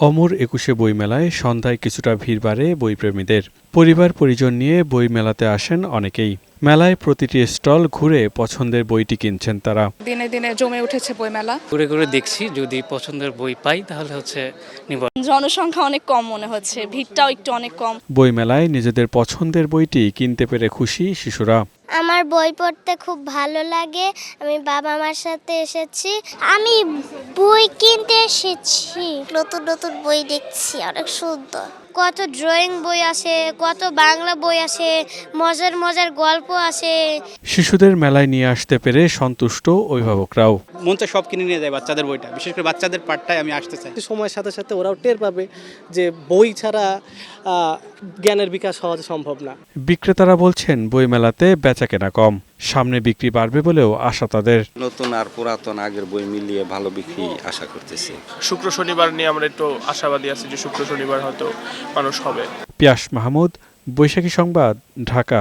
অমর ২১শে বইমেলায় সন্ধ্যায় কিছুটা ভিড় বাড়ে বইপ্রেমীদের। পরিবার পরিজন নিয়ে বই মেলাতে আসেন অনেকেই। মেলায় প্রতিটি স্টল ঘুরে পছন্দের বইটি কিনছেন তারা। দিনে দিনে জমে উঠেছে বইমেলা। ঘুরে ঘুরে দেখছি, যদি পছন্দের বই পাই তাহলে নিব। জনসংখ্যা অনেক কম মনে হচ্ছে, ভিড়টাও একটু অনেক কম। বইমেলায় নিজেদের পছন্দের বইটি কিনতে পেরে খুশি শিশুরা। আমার বই পড়তে খুব ভালো লাগে। আমি বাবা মার সাথে এসেছি। আমি বই কিনতে এসেছি। নতুন নতুন বই দেখছি, অনেক সুন্দর। কত ড্রয়িং বই আছে, কত বাংলা বই আছে, মজার মজার গল্প আছে। শিশুদের মেলায় নিয়ে আসতে পেরে সন্তুষ্ট অভিভাবকরাও। মন চায় সব কিনে নিয়ে যায় বাচ্চাদের বইটা, বিশেষ করে বাচ্চাদের পার্টটাই আমি আসতে চাই। সময়ের সাথে সাথে ওরাও টের পাবে যে বই ছাড়া জ্ঞানের বিকাশ হওয়া সম্ভব না। বিক্রেতারা বলছেন বইমেলাতে বেচাকেনা কম, সামনে বিক্রি বাড়বে বলেও আশা তাদের। নতুন আর পুরাতন আগের বই মিলিয়ে ভালো বিক্রি আশা করতেছি। শুক্র শনিবার নিয়ে আমরা একটু আশাবাদী আছি যে শুক্র শনিবার হয়তো মানুষ হবে। পিয়াস মাহমুদ, বৈশাখী সংবাদ, ঢাকা।